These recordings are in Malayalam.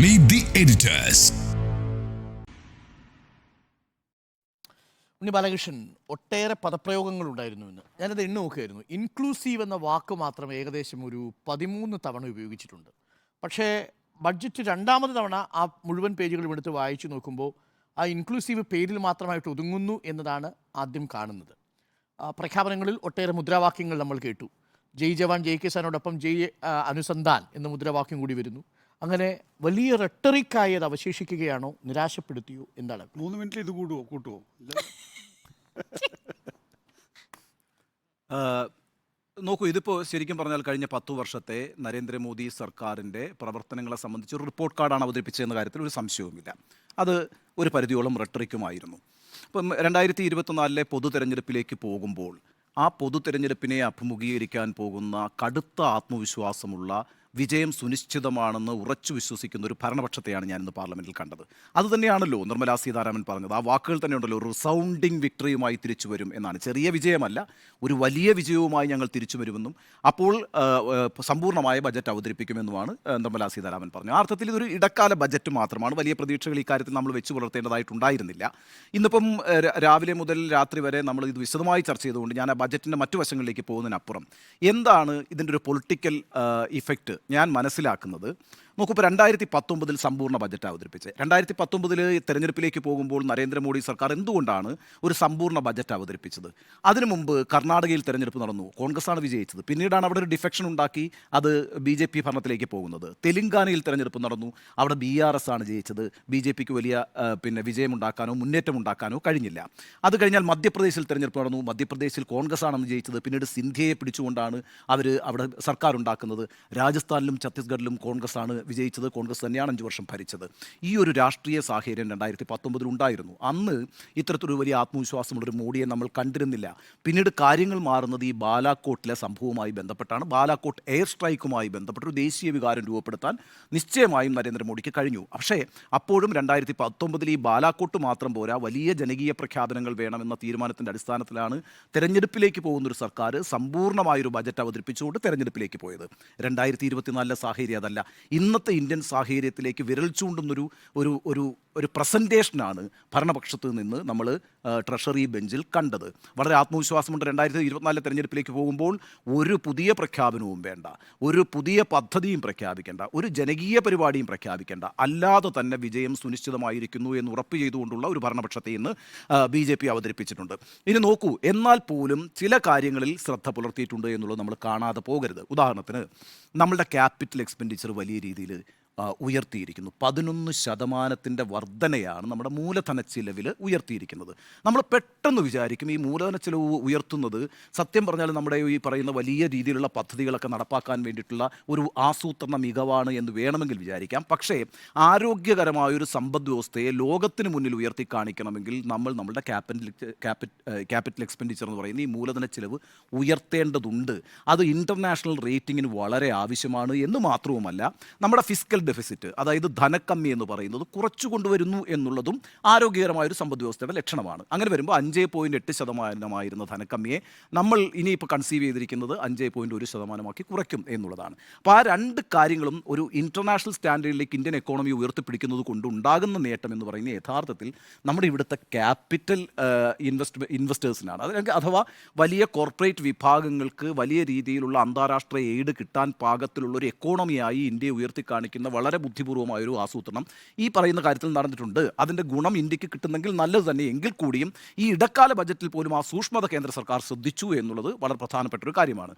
Meet the editors. ഉണ്ണി ബാലകൃഷ്ണൻ, ഒട്ടേറെ പദപ്രയോഗങ്ങളുണ്ടായിരുന്നു ഇന്ന്. ഞാനത് എണ്ണി നോക്കുകയായിരുന്നു. ഇൻക്ലൂസീവ് എന്ന വാക്ക് മാത്രം ഏകദേശം ഒരു 13 തവണ ഉപയോഗിച്ചിട്ടുണ്ട്. പക്ഷേ ബഡ്ജറ്റ് രണ്ടാമത് തവണ ആ മുഴുവൻ പേജുകളും എടുത്ത് വായിച്ചു നോക്കുമ്പോൾ ആ ഇൻക്ലൂസീവ് പേരിൽ മാത്രമായിട്ട് ഒതുങ്ങുന്നു എന്നതാണ് ആദ്യം കാണുന്നത്. പ്രഖ്യാപനങ്ങളിൽ ഒട്ടേറെ മുദ്രാവാക്യങ്ങൾ നമ്മൾ കേട്ടു. ജയ് ജവാൻ ജയ് കിസാനോടൊപ്പം ജയ് അനുസന്ധാൻ എന്ന മുദ്രാവാക്യം കൂടി വരുന്നു. അങ്ങനെ വലിയ റെട്ടറിക്കായി അത് അവശേഷിക്കുകയാണോ, നിരാശപ്പെടുത്തിയോ, എന്താണ്? 3 മിനിറ്റിൽ ഇത് കൂട്ടുവോ? നോക്കൂ, ഇതിപ്പോൾ ശരിക്കും പറഞ്ഞാൽ കഴിഞ്ഞ 10 വർഷത്തെ നരേന്ദ്രമോദി സർക്കാരിൻ്റെ പ്രവർത്തനങ്ങളെ സംബന്ധിച്ച് ഒരു റിപ്പോർട്ട് കാർഡാണ് അവതരിപ്പിച്ചതെന്ന കാര്യത്തിൽ ഒരു സംശയവുമില്ല. അത് ഒരു പരിധിയോളം റെട്ടറിക്കുമായിരുന്നു. ഇപ്പം 2024 പൊതു തെരഞ്ഞെടുപ്പിലേക്ക് പോകുമ്പോൾ ആ പൊതു തെരഞ്ഞെടുപ്പിനെ അഭിമുഖീകരിക്കാൻ പോകുന്ന കടുത്ത ആത്മവിശ്വാസമുള്ള വിജയം സുനിശ്ചിതമാണെന്ന് ഉറച്ചു വിശ്വസിക്കുന്ന ഒരു ഭരണപക്ഷത്തെയാണ് ഞാനിന്ന് പാർലമെൻറ്റിൽ കണ്ടത്. അതുതന്നെയാണല്ലോ നിർമ്മലാ സീതാരാമൻ പറഞ്ഞത്. ആ വാക്കുകൾ തന്നെയുണ്ടല്ലോ, റിസൗണ്ടിങ് വിക്ടറിയുമായി തിരിച്ചു വരും എന്നാണ്. ചെറിയ വിജയമല്ല, ഒരു വലിയ വിജയവുമായി ഞങ്ങൾ തിരിച്ചു വരുമെന്നും അപ്പോൾ സമ്പൂർണ്ണമായ ബജറ്റ് അവതരിപ്പിക്കുമെന്നുമാണ് നിർമ്മലാ സീതാരാമൻ പറഞ്ഞു. ആ അർത്ഥത്തിൽ ഇതൊരു ഇടക്കാല ബജറ്റ് മാത്രമാണ്. വലിയ പ്രതീക്ഷകൾ ഇക്കാര്യത്തിൽ നമ്മൾ വെച്ച് പുലർത്തേണ്ടതായിട്ടുണ്ടായിരുന്നില്ല. ഇന്നിപ്പം രാവിലെ മുതൽ രാത്രി വരെ നമ്മൾ ഇത് വിശദമായി ചർച്ച ചെയ്തുകൊണ്ട് ഞാൻ ആ ബജറ്റിൻ്റെ മറ്റു വശങ്ങളിലേക്ക് പോകുന്നതിനപ്പുറം എന്താണ് ഇതിൻ്റെ ഒരു പൊളിറ്റിക്കൽ ഇഫക്റ്റ് ഞാൻ മനസ്സിലാക്കുന്നത്. നോക്കൂ, ഇപ്പോൾ 2019 സമ്പൂർണ്ണ ബജറ്റ് അവതരിപ്പിച്ച് 2019 തെരഞ്ഞെടുപ്പിലേക്ക് പോകുമ്പോൾ നരേന്ദ്രമോദി സർക്കാർ എന്തുകൊണ്ടാണ് ഒരു സമ്പൂർണ്ണ ബജറ്റ് അവതരിപ്പിച്ചത്? അതിനു മുമ്പ് കർണാടകയിൽ തെരഞ്ഞെടുപ്പ് നടന്നു, കോൺഗ്രസ്സാണ് വിജയിച്ചത്. പിന്നീടാണ് അവിടെ ഒരു ഡിഫെക്ഷൻ ഉണ്ടാക്കി അത് BJP ഭരണത്തിലേക്ക് പോകുന്നത്. തെലുങ്കാനയിൽ തെരഞ്ഞെടുപ്പ് നടന്നു, അവിടെ BRS ആണ് ജയിച്ചത്. BJPക്ക് വലിയ വിജയമുണ്ടാക്കാനോ മുന്നേറ്റമുണ്ടാക്കാനോ കഴിഞ്ഞില്ല. അത് കഴിഞ്ഞാൽ മധ്യപ്രദേശിൽ തെരഞ്ഞെടുപ്പ് നടന്നു, മധ്യപ്രദേശിൽ കോൺഗ്രസ് ആണെന്ന് ജയിച്ചത്. പിന്നീട് സിന്ധ്യയെ പിടിച്ചുകൊണ്ടാണ് അവർ അവിടെ സർക്കാർ ഉണ്ടാക്കുന്നത്. രാജസ്ഥാനിലും ഛത്തീസ്ഗഡിലും കോൺഗ്രസ് ആണ് വിജയിച്ചത്. കോൺഗ്രസ് തന്നെയാണ് 5 വർഷം ഭരിച്ചത്. ഈ ഒരു രാഷ്ട്രീയ സാഹചര്യം 2019 ഉണ്ടായിരുന്നു. അന്ന് ഇത്തരത്തിലൊരു വലിയ ആത്മവിശ്വാസമുള്ളൊരു മോഡിയെ നമ്മൾ കണ്ടിരുന്നില്ല. പിന്നീട് കാര്യങ്ങൾ മാറുന്നത് ഈ ബാലാക്കോട്ടിലെ സംഭവവുമായി ബന്ധപ്പെട്ടാണ്. ബാലാക്കോട്ട് എയർ സ്ട്രൈക്കുമായി ബന്ധപ്പെട്ടൊരു ദേശീയ വികാരം രൂപപ്പെടുത്താൻ നിശ്ചയമായും നരേന്ദ്രമോദിക്ക് കഴിഞ്ഞു. പക്ഷേ അപ്പോഴും 2019 ഈ ബാലാക്കോട്ട് മാത്രം പോരാ, വലിയ ജനകീയ പ്രഖ്യാപനങ്ങൾ വേണമെന്ന തീരുമാനത്തിൻ്റെ അടിസ്ഥാനത്തിലാണ് തെരഞ്ഞെടുപ്പിലേക്ക് പോകുന്നൊരു സർക്കാർ സമ്പൂർണ്ണമായൊരു ബജറ്റ് അവതരിപ്പിച്ചുകൊണ്ട് തെരഞ്ഞെടുപ്പിലേക്ക് പോയത്. 2024 സാഹചര്യം അതല്ല. ഇന്നത്തെ ഇന്ത്യൻ സാഹചര്യത്തിലേക്ക് വിരൽ ചൂണ്ടുന്നൊരു ഒരു ഒരു ഒരു പ്രസൻറ്റേഷനാണ് ഭരണപക്ഷത്ത് നിന്ന് നമ്മൾ ട്രഷറി ബെഞ്ചിൽ കണ്ടത്. വളരെ ആത്മവിശ്വാസമുണ്ട്. 2024 തെരഞ്ഞെടുപ്പിലേക്ക് പോകുമ്പോൾ ഒരു പുതിയ പ്രഖ്യാപനവും വേണ്ട, ഒരു പുതിയ പദ്ധതിയും പ്രഖ്യാപിക്കേണ്ട, ഒരു ജനകീയ പരിപാടിയും പ്രഖ്യാപിക്കേണ്ട, അല്ലാതെ തന്നെ വിജയം സുനിശ്ചിതമായിരിക്കുന്നു എന്ന് ഉറപ്പ് ചെയ്തുകൊണ്ടുള്ള ഒരു ഭരണപക്ഷത്തെ ഇന്ന് BJP അവതരിപ്പിച്ചിട്ടുണ്ട്. ഇനി നോക്കൂ, എന്നാൽ പോലും ചില കാര്യങ്ങളിൽ ശ്രദ്ധ പുലർത്തിയിട്ടുണ്ട് എന്നുള്ളത് നമ്മൾ കാണാതെ പോകരുത്. ഉദാഹരണത്തിന് നമ്മളുടെ ക്യാപിറ്റൽ എക്സ്പെൻഡിച്ചർ വലിയ രീതിയിൽ ഉയർത്തിയിരിക്കുന്നു. 11% വർധനയാണ് നമ്മുടെ മൂലധന ചിലവിൽ ഉയർത്തിയിരിക്കുന്നത്. നമ്മൾ പെട്ടെന്ന് വിചാരിക്കും ഈ മൂലധന ചിലവ് ഉയർത്തുന്നത് സത്യം പറഞ്ഞാൽ നമ്മുടെ ഈ പറയുന്ന വലിയ രീതിയിലുള്ള പദ്ധതികളൊക്കെ നടപ്പാക്കാൻ വേണ്ടിയിട്ടുള്ള ഒരു ആസൂത്രണ മികവാണ് എന്ന് വേണമെങ്കിൽ വിചാരിക്കാം. പക്ഷേ ആരോഗ്യകരമായൊരു സമ്പദ് വ്യവസ്ഥയെ ലോകത്തിന് മുന്നിൽ ഉയർത്തി കാണിക്കണമെങ്കിൽ നമ്മൾ നമ്മുടെ ക്യാപിറ്റൽ എക്സ്പെൻഡിച്ചർ എന്ന് പറയുന്ന ഈ മൂലധന ചിലവ് ഉയർത്തേണ്ടതുണ്ട്. അത് ഇൻ്റർനാഷണൽ റേറ്റിങ്ങിന് വളരെ ആവശ്യമാണ് എന്ന് മാത്രവുമല്ല, നമ്മുടെ ഫിസ്ക്കൽ ഡെഫിസിറ്റ്, അതായത് ധനക്കമ്മി എന്ന് പറയുന്നത് കുറച്ചു കൊണ്ടുവരുന്നു എന്നുള്ളതും ആരോഗ്യകരമായൊരു സമ്പദ് വ്യവസ്ഥയുടെ ലക്ഷണമാണ്. അങ്ങനെ വരുമ്പോൾ 5.8% ധനക്കമ്മിയെ നമ്മൾ ഇനിയിപ്പോൾ കൺസീവ് ചെയ്തിരിക്കുന്നത് 5.1% കുറയ്ക്കും എന്നുള്ളതാണ്. അപ്പോൾ ആ രണ്ട് കാര്യങ്ങളും ഒരു ഇൻ്റർനാഷണൽ സ്റ്റാൻഡേർഡിലേക്ക് ഇന്ത്യൻ എക്കോണമി ഉയർത്തിപ്പിടിക്കുന്നത് കൊണ്ടുണ്ടാകുന്ന നേട്ടം എന്ന് പറയുന്നത് യഥാർത്ഥത്തിൽ നമ്മുടെ ഇവിടുത്തെ ക്യാപിറ്റൽ ഇൻവെസ്റ്റേഴ്സിനാണ്. അഥവാ വലിയ കോർപ്പറേറ്റ് വിഭാഗങ്ങൾക്ക് വലിയ രീതിയിലുള്ള അന്താരാഷ്ട്ര എയ്ഡ് കിട്ടാൻ പാകത്തിലുള്ള ഒരു എക്കോണമിയായി ഇന്ത്യയെ ഉയർത്തിക്കാണിക്കുന്ന വളരെ ബുദ്ധിപൂർവമായൊരു ആസൂത്രണം ഈ പറയുന്ന കാര്യത്തിൽ നടന്നിട്ടുണ്ട്. അതിൻ്റെ ഗുണം ഇന്ത്യക്ക് കിട്ടുന്നെങ്കിൽ നല്ലത് തന്നെ. എങ്കിൽ കൂടിയും ഈ ഇടക്കാല ബജറ്റിൽ പോലും ആ സൂക്ഷ്മത കേന്ദ്ര സർക്കാർ ശ്രദ്ധിച്ചു എന്നുള്ളത് വളരെ പ്രധാനപ്പെട്ട ഒരു കാര്യമാണ്.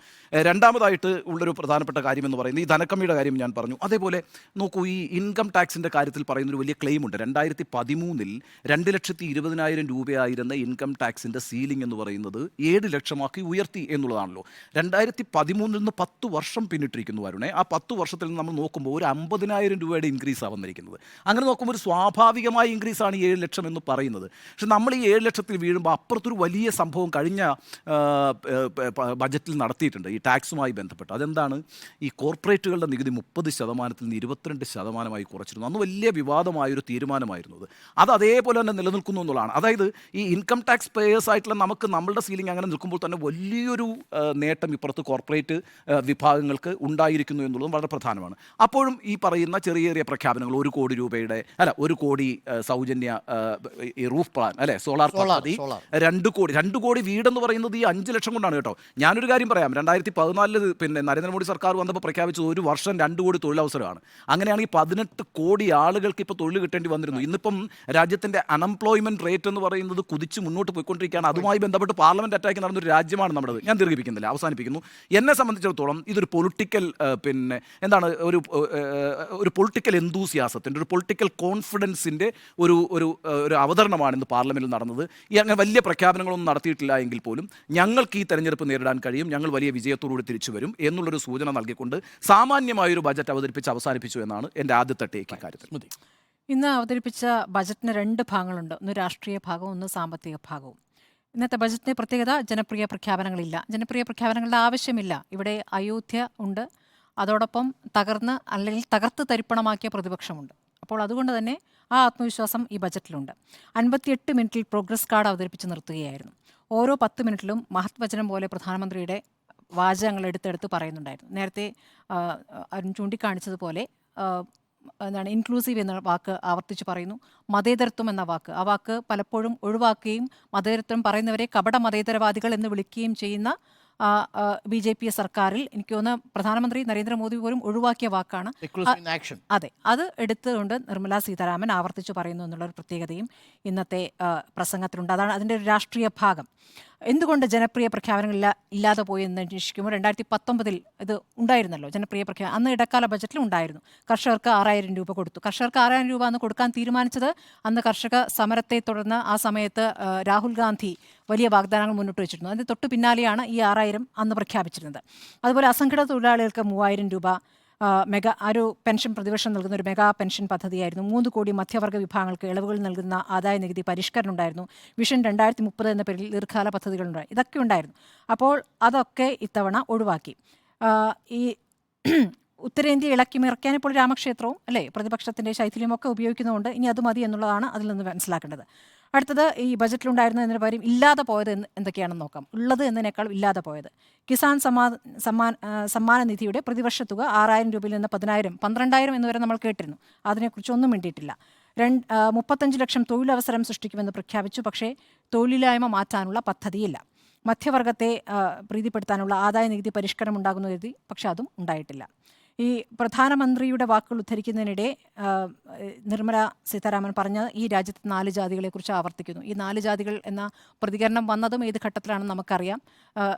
രണ്ടാമതായിട്ട് ഉള്ളൊരു പ്രധാനപ്പെട്ട കാര്യം എന്ന് പറയുന്നത് ഈ ധനക്കമ്മിയുടെ കാര്യം ഞാൻ പറഞ്ഞു. അതേപോലെ നോക്കൂ, ഈ ഇൻകം ടാക്സിൻ്റെ കാര്യത്തിൽ പറയുന്നൊരു വലിയ ക്ലെയിമുണ്ട്. 2013 2,20,000 രൂപയായിരുന്ന ഇൻകം ടാക്സിൻ്റെ സീലിംഗ് എന്ന് പറയുന്നത് 7 ലക്ഷമാക്കി ഉയർത്തി എന്നുള്ളതാണല്ലോ. 2013 നിന്ന് 10 വർഷം പിന്നിട്ടിരിക്കുന്നു വരുണേ. ആ 10 വർഷത്തിൽ നിന്ന് നമ്മൾ നോക്കുമ്പോൾ ഒരു 50,000 രൂപയുടെ ഇൻക്രീസാണ് വന്നിരിക്കുന്നത്. അങ്ങനെ നോക്കുമ്പോൾ ഒരു സ്വാഭാവികമായ ഇൻക്രീസാണ് 7 ലക്ഷം എന്ന് പറയുന്നത്. പക്ഷെ നമ്മൾ ഈ 7 ലക്ഷത്തിൽ വീഴുമ്പോൾ അപ്പുറത്തൊരു വലിയ സംഭവം കഴിഞ്ഞ ബജറ്റിൽ നടത്തിയിട്ടുണ്ട് ഈ ടാക്സുമായി ബന്ധപ്പെട്ട്. അതെന്താണ്? ഈ കോർപ്പറേറ്റുകളുടെ നികുതി 30% നിന്ന് 22% കുറച്ചിരുന്നു. അന്ന് വലിയ വിവാദമായൊരു തീരുമാനമായിരുന്നു. അത് അതേപോലെ തന്നെ നിലനിൽക്കുന്നു എന്നുള്ളതാണ്. അതായത് ഈ ഇൻകം ടാക്സ് പേയേഴ്സ് ആയിട്ടുള്ള നമുക്ക് നമ്മളുടെ സീലിംഗ് അങ്ങനെ നിൽക്കുമ്പോൾ തന്നെ വലിയൊരു നേട്ടം ഇപ്പുറത്ത് കോർപ്പറേറ്റ് വിഭാഗങ്ങൾക്ക് ഉണ്ടായിരിക്കുന്നു എന്നുള്ളതും വളരെ പ്രധാനമാണ്. അപ്പോഴും ഈ പറയുന്ന പറയുന്ന ചെറിയ ചെറിയ പ്രഖ്യാപനങ്ങൾ 1 കോടി രൂപയുടെ 1 കോടി സൗജന്യ ഈ റൂഫ് പ്ലാൻ സോളാർ പദ്ധതി, 2 കോടി വീടെന്ന് പറയുന്നത് ഈ 5 ലക്ഷം കൊണ്ടാണ് കേട്ടോ. ഞാനൊരു കാര്യം പറയാം, 2014 പിന്നെ നരേന്ദ്രമോദി സർക്കാർ വന്നപ്പോൾ പ്രഖ്യാപിച്ചത് 1 വർഷം 2 കോടി തൊഴിലവസരമാണ്. അങ്ങനെയാണെങ്കിൽ 18 കോടി ആളുകൾക്ക് ഇപ്പോൾ തൊഴിൽ കിട്ടേണ്ടി വന്നിരുന്നു. ഇന്നിപ്പം രാജ്യത്തിൻ്റെ അൺഎംപ്ലോയ്മെന്റ് റേറ്റ് എന്ന് പറയുന്നത് കുതിച്ച് മുന്നോട്ട് പോയിക്കൊണ്ടിരിക്കുകയാണ്. അതുമായി ബന്ധപ്പെട്ട് പാർലമെന്റ് അറ്റാക്ക് നടന്നൊരു രാജ്യമാണ് നമ്മുടേത്. ഞാൻ ദീർഘിപ്പിക്കുന്നില്ല, അവസാനിപ്പിക്കുന്നു. എന്നെ സംബന്ധിച്ചിടത്തോളം ഇതൊരു പൊളിറ്റിക്കൽ പിന്നെ എന്താണ് ഒരു പൊളിറ്റിക്കൽ എന്തൂസിയാസത്തിൻ്റെ, ഒരു പൊളിറ്റിക്കൽ കോൺഫിഡൻസിൻ്റെ ഒരു അവതരണമാണ് ഇന്ന് പാർലമെന്റിൽ നടന്നത്. ഈ അങ്ങനെ വലിയ പ്രഖ്യാപനങ്ങളൊന്നും നടത്തിയിട്ടില്ല എങ്കിൽ പോലും ഞങ്ങൾക്ക് ഈ തെരഞ്ഞെടുപ്പ് നേരിടാൻ കഴിയും, ഞങ്ങൾ വലിയ വിജയത്തോടുകൂടി തിരിച്ചു വരും എന്നുള്ളൊരു സൂചന നൽകിക്കൊണ്ട് സാമാന്യമായൊരു ബജറ്റ് അവതരിപ്പിച്ച് അവസാനിപ്പിച്ചു എന്നാണ് എൻ്റെ ആദ്യത്തെ ടേക്ക് കാര്യത്തിൽ. ഇന്ന് അവതരിപ്പിച്ച ബജറ്റിന് 2 ഭാഗങ്ങളുണ്ട്. ഒന്ന് രാഷ്ട്രീയ ഭാഗവും ഒന്ന് സാമ്പത്തിക ഭാഗവും. ഇന്നത്തെ ബജറ്റിൻ്റെ പ്രത്യേകത, ജനപ്രിയ പ്രഖ്യാപനങ്ങളില്ല. ജനപ്രിയ പ്രഖ്യാപനങ്ങളുടെ ആവശ്യമില്ല. ഇവിടെ അയോധ്യ ഉണ്ട്, അതോടൊപ്പം തകർത്ത് തരിപ്പണമാക്കിയ പ്രതിപക്ഷമുണ്ട്. അപ്പോൾ അതുകൊണ്ട് തന്നെ ആ ആത്മവിശ്വാസം ഈ ബജറ്റിലുണ്ട്. 58 മിനിറ്റിൽ പ്രോഗ്രസ് കാർഡ് അവതരിപ്പിച്ച് നിർത്തുകയായിരുന്നു. ഓരോ 10 മിനിറ്റിലും മഹത് വചനം പോലെ പ്രധാനമന്ത്രിയുടെ വാചകങ്ങൾ എടുത്തെടുത്ത് പറയുന്നുണ്ടായിരുന്നു. നേരത്തെ അരുൺ ചൂണ്ടിക്കാണിച്ചതുപോലെ എന്താണ് ഇൻക്ലൂസീവ് എന്ന വാക്ക് ആവർത്തിച്ച് പറയുന്നു. മതേതരത്വം എന്ന വാക്ക്, ആ വാക്ക് പലപ്പോഴും ഒഴിവാക്കുകയും മതേതരത്വം പറയുന്നവരെ കപട മതേതരവാദികൾ എന്ന് വിളിക്കുകയും ചെയ്യുന്ന BJP സർക്കാരിൽ എനിക്ക് തോന്നുന്നു പ്രധാനമന്ത്രി നരേന്ദ്രമോദി പോലും ഒഴിവാക്കിയ വാക്കാണ്. അതെ, അത് എടുത്തുകൊണ്ട് നിർമ്മലാ സീതാരാമൻ ആവർത്തിച്ചു പറയുന്നു എന്നുള്ളൊരു പ്രത്യേകതയും ഇന്നത്തെ പ്രസംഗത്തിലുണ്ട്. അതാണ് അതിൻ്റെ ഒരു രാഷ്ട്രീയ ഭാഗം. എന്തുകൊണ്ട് ജനപ്രിയ പ്രഖ്യാപനങ്ങൾ ഇല്ലാതെ പോയി എന്ന് അന്വേഷിക്കുമ്പോൾ 2019 ഇത് ഉണ്ടായിരുന്നല്ലോ ജനപ്രിയ പ്രഖ്യാപനം. അന്ന് ഇടക്കാല ബജറ്റിൽ ഉണ്ടായിരുന്നു. കർഷകർക്ക് 6000 രൂപ കൊടുത്തു. കർഷകർക്ക് 6000 രൂപ അന്ന് കൊടുക്കാൻ തീരുമാനിച്ചത് അന്ന് കർഷക സമരത്തെ തുടർന്ന് ആ സമയത്ത് രാഹുൽ ഗാന്ധി വലിയ വാഗ്ദാനങ്ങൾ മുന്നോട്ട് വെച്ചിരുന്നു. അതിന് തൊട്ട് പിന്നാലെയാണ് ഈ 6000 അന്ന് പ്രഖ്യാപിച്ചിരുന്നത്. അതുപോലെ അസംഘടിത തൊഴിലാളികൾക്ക് 3000 രൂപ ഒരു പെൻഷൻ പ്രതിവർഷം നൽകുന്ന ഒരു മെഗാ പെൻഷൻ പദ്ധതിയായിരുന്നു. 3 കോടി മധ്യവർഗ്ഗ വിഭാഗങ്ങൾക്ക് ഇളവുകൾ നൽകുന്ന ആദായ നികുതി പരിഷ്കരണം ഉണ്ടായിരുന്നു. വിഷൻ 2030 എന്ന പേരിൽ ദീർഘകാല പദ്ധതികളുണ്ടായി. ഇതൊക്കെ ഉണ്ടായിരുന്നു. അപ്പോൾ അതൊക്കെ ഇത്തവണ ഒഴിവാക്കി. ഈ ഉത്തരേന്ത്യ ഇളക്കി മറിക്കാൻ ഇപ്പോൾ രാമക്ഷേത്രവും പ്രതിപക്ഷത്തിൻ്റെ ശൈഥില്യമൊക്കെ ഉപയോഗിക്കുന്നതുകൊണ്ട് ഇനി അത് മതി എന്നുള്ളതാണ് അതിൽ നിന്ന് മനസ്സിലാക്കേണ്ടത്. അടുത്തത് ഈ ബജറ്റിലുണ്ടായിരുന്ന എന്നതിന് പകരം ഇല്ലാതെ പോയത് എന്തൊക്കെയാണെന്ന് നോക്കാം. ഉള്ളത് എന്നതിനേക്കാൾ ഇല്ലാതെ പോയത് കിസാൻ സമ്മാന നിധിയുടെ പ്രതിവർഷ തുക 6000 രൂപയിൽ നിന്ന് 10,000, 12,000 എന്നുവരെ നമ്മൾ കേട്ടിരുന്നു. അതിനെക്കുറിച്ചൊന്നും വേണ്ടിയിട്ടില്ല. 35 ലക്ഷം തൊഴിലവസരം സൃഷ്ടിക്കുമെന്ന് പ്രഖ്യാപിച്ചു. പക്ഷേ തൊഴിലില്ലായ്മ മാറ്റാനുള്ള പദ്ധതിയില്ല. മധ്യവർഗത്തെ പ്രീതിപ്പെടുത്താനുള്ള ആദായ നികുതി പരിഷ്കരണം ഉണ്ടാകുന്ന കരുതി, പക്ഷെ അതും ഉണ്ടായിട്ടില്ല. ഈ പ്രധാനമന്ത്രിയുടെ വാക്കുകൾ ഉദ്ധരിക്കുന്നതിനിടെ നിർമ്മല സീതാരാമൻ പറഞ്ഞ ഈ രാജ്യത്തെ 4 ജാതികളെക്കുറിച്ച് ആവർത്തിക്കുന്നു. ഈ 4 ജാതികൾ എന്ന പ്രതികരണം വന്നതും ഏത് ഘട്ടത്തിലാണെന്ന് നമുക്കറിയാം.